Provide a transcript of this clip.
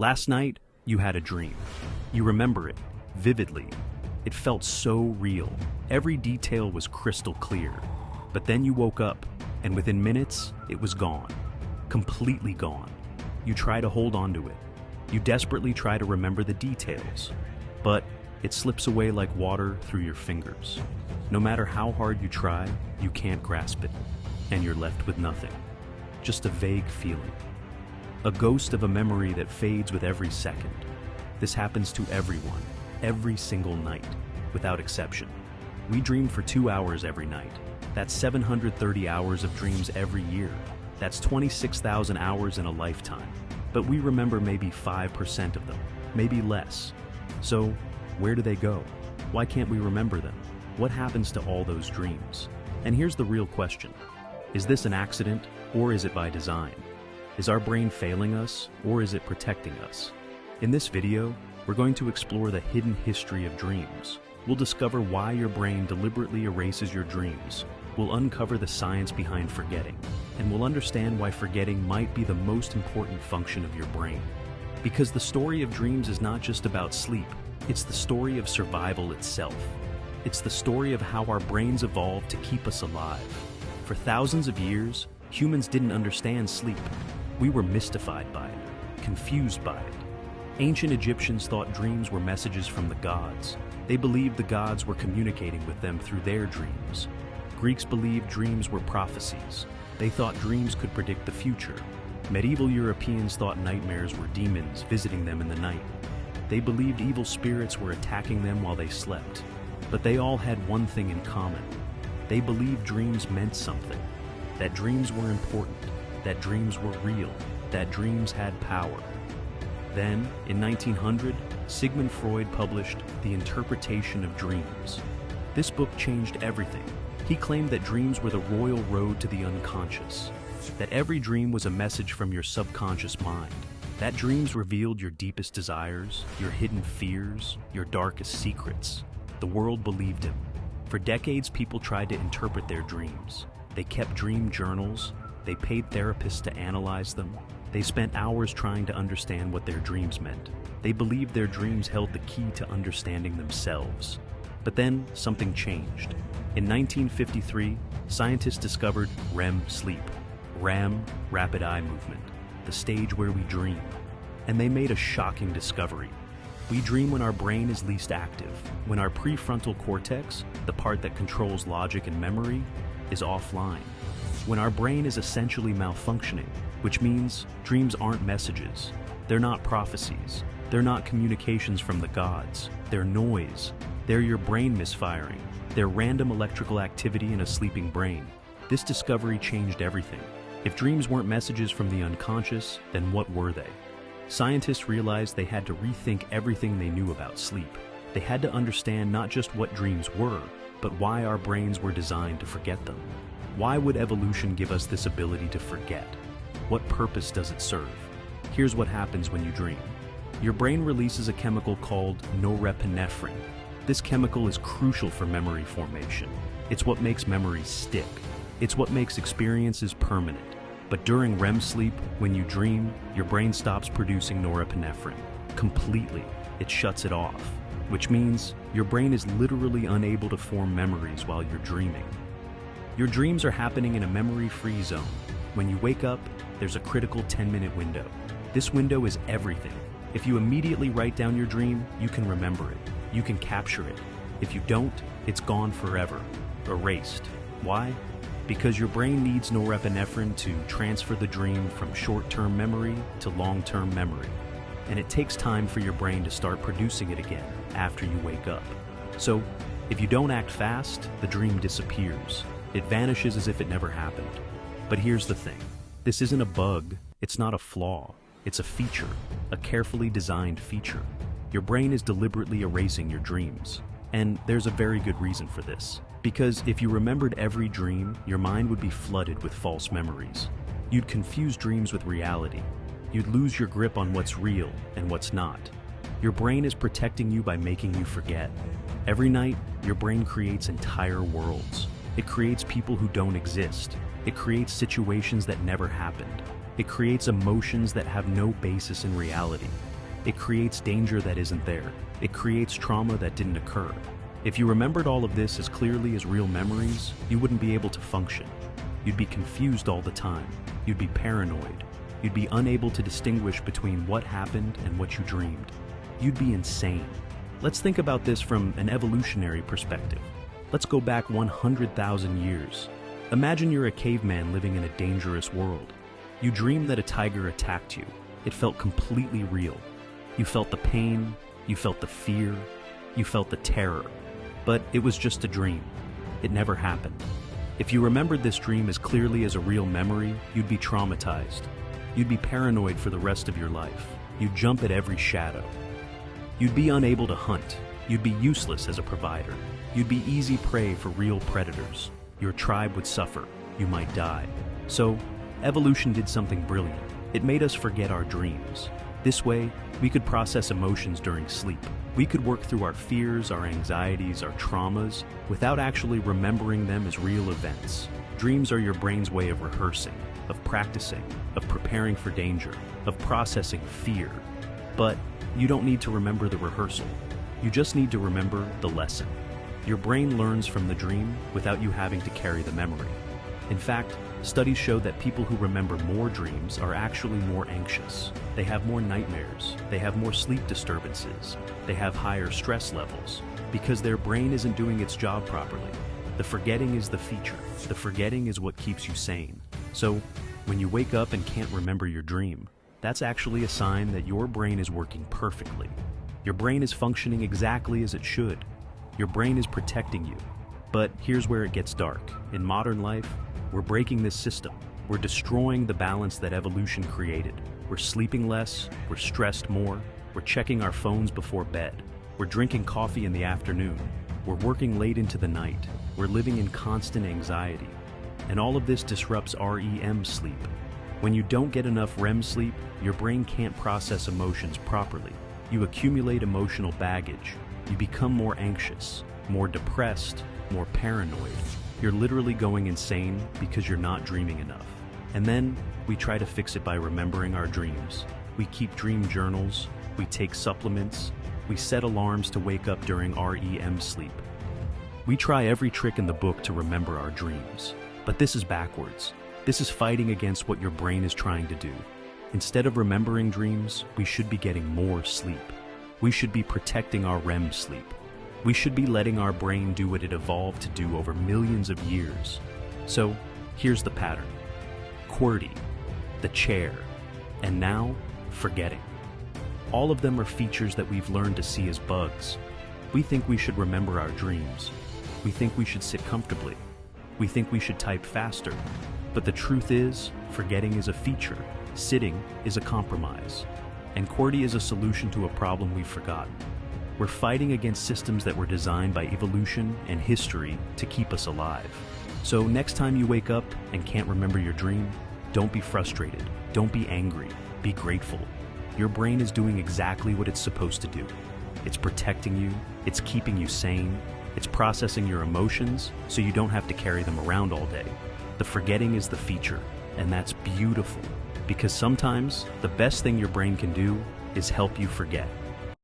Last night, you had a dream. You remember it vividly. It felt so real. Every detail was crystal clear. But then you woke up, and within minutes, it was gone. Completely gone. You try to hold on to it. You desperately try to remember the details. But it slips away like water through your fingers. No matter how hard you try, you can't grasp it. And you're left with nothing. Just a vague feeling. A ghost of a memory that fades with every second. This happens to everyone, every single night, without exception. We dream for 2 hours every night. That's 730 hours of dreams every year. That's 26,000 hours in a lifetime. But we remember maybe 5% of them, maybe less. So, where do they go? Why can't we remember them? What happens to all those dreams? And here's the real question. Is this an accident, or is it by design? Is our brain failing us, or is it protecting us? In this video, we're going to explore the hidden history of dreams. We'll discover why your brain deliberately erases your dreams. We'll uncover the science behind forgetting, and we'll understand why forgetting might be the most important function of your brain. Because the story of dreams is not just about sleep, it's the story of survival itself. It's the story of how our brains evolved to keep us alive. For thousands of years, humans didn't understand sleep. We were mystified by it, confused by it. Ancient Egyptians thought dreams were messages from the gods. They believed the gods were communicating with them through their dreams. Greeks believed dreams were prophecies. They thought dreams could predict the future. Medieval Europeans thought nightmares were demons visiting them in the night. They believed evil spirits were attacking them while they slept. But they all had one thing in common. They believed dreams meant something, that dreams were important, that dreams were real, that dreams had power. Then, in 1900, Sigmund Freud published The Interpretation of Dreams. This book changed everything. He claimed that dreams were the royal road to the unconscious, that every dream was a message from your subconscious mind, that dreams revealed your deepest desires, your hidden fears, your darkest secrets. The world believed him. For decades, people tried to interpret their dreams. They kept dream journals. They paid therapists to analyze them. They spent hours trying to understand what their dreams meant. They believed their dreams held the key to understanding themselves. But then, something changed. In 1953, scientists discovered REM sleep, RAM, rapid eye movement, the stage where we dream. And they made a shocking discovery. We dream when our brain is least active, when our prefrontal cortex, the part that controls logic and memory, is offline. When our brain is essentially malfunctioning, which means dreams aren't messages. They're not prophecies. They're not communications from the gods. They're noise. They're your brain misfiring. They're random electrical activity in a sleeping brain. This discovery changed everything. If dreams weren't messages from the unconscious, then what were they? Scientists realized they had to rethink everything they knew about sleep. They had to understand not just what dreams were, but why our brains were designed to forget them. Why would evolution give us this ability to forget? What purpose does it serve? Here's what happens when you dream. Your brain releases a chemical called norepinephrine. This chemical is crucial for memory formation. It's what makes memories stick. It's what makes experiences permanent. But during REM sleep, when you dream, your brain stops producing norepinephrine. Completely. It shuts it off. Which means your brain is literally unable to form memories while you're dreaming. Your dreams are happening in a memory-free zone. When you wake up, there's a critical 10-minute window. This window is everything. If you immediately write down your dream, you can remember it. You can capture it. If you don't, it's gone forever. Erased. Why? Because your brain needs norepinephrine to transfer the dream from short-term memory to long-term memory. And it takes time for your brain to start producing it again after you wake up. So, if you don't act fast, the dream disappears. It vanishes as if it never happened. But here's the thing. This isn't a bug. It's not a flaw. It's a feature, a carefully designed feature. Your brain is deliberately erasing your dreams. And there's a very good reason for this. Because if you remembered every dream, your mind would be flooded with false memories. You'd confuse dreams with reality. You'd lose your grip on what's real and what's not. Your brain is protecting you by making you forget. Every night, your brain creates entire worlds. It creates people who don't exist. It creates situations that never happened. It creates emotions that have no basis in reality. It creates danger that isn't there. It creates trauma that didn't occur. If you remembered all of this as clearly as real memories, you wouldn't be able to function. You'd be confused all the time. You'd be paranoid. You'd be unable to distinguish between what happened and what you dreamed. You'd be insane. Let's think about this from an evolutionary perspective. Let's go back 100,000 years. Imagine you're a caveman living in a dangerous world. You dreamed that a tiger attacked you. It felt completely real. You felt the pain, you felt the fear, you felt the terror. But it was just a dream. It never happened. If you remembered this dream as clearly as a real memory, you'd be traumatized. You'd be paranoid for the rest of your life. You'd jump at every shadow. You'd be unable to hunt. You'd be useless as a provider. You'd be easy prey for real predators. Your tribe would suffer. You might die. So, evolution did something brilliant. It made us forget our dreams. This way, we could process emotions during sleep. We could work through our fears, our anxieties, our traumas, without actually remembering them as real events. Dreams are your brain's way of rehearsing, of practicing, of preparing for danger, of processing fear. But you don't need to remember the rehearsal. You just need to remember the lesson. Your brain learns from the dream without you having to carry the memory. In fact, studies show that people who remember more dreams are actually more anxious. They have more nightmares. They have more sleep disturbances. They have higher stress levels because their brain isn't doing its job properly. The forgetting is the feature. The forgetting is what keeps you sane. So, when you wake up and can't remember your dream, that's actually a sign that your brain is working perfectly. Your brain is functioning exactly as it should. Your brain is protecting you. But here's where it gets dark. In modern life, we're breaking this system. We're destroying the balance that evolution created. We're sleeping less, we're stressed more, we're checking our phones before bed, we're drinking coffee in the afternoon, we're working late into the night, we're living in constant anxiety. And all of this disrupts REM sleep. When you don't get enough REM sleep, your brain can't process emotions properly. You accumulate emotional baggage. You become more anxious, more depressed, more paranoid. You're literally going insane because you're not dreaming enough. And then we try to fix it by remembering our dreams. We keep dream journals, we take supplements, we set alarms to wake up during REM sleep. We try every trick in the book to remember our dreams. But this is backwards. This is fighting against what your brain is trying to do. Instead of remembering dreams, we should be getting more sleep. We should be protecting our REM sleep. We should be letting our brain do what it evolved to do over millions of years. So, here's the pattern. QWERTY, the chair, and now, forgetting. All of them are features that we've learned to see as bugs. We think we should remember our dreams. We think we should sit comfortably. We think we should type faster. But the truth is, forgetting is a feature. Sitting is a compromise. And QWERTY is a solution to a problem we've forgotten. We're fighting against systems that were designed by evolution and history to keep us alive. So next time you wake up and can't remember your dream, don't be frustrated. Don't be angry. Be grateful. Your brain is doing exactly what it's supposed to do. It's protecting you. It's keeping you sane. It's processing your emotions so you don't have to carry them around all day. The forgetting is the feature, and that's beautiful because sometimes the best thing your brain can do is help you forget.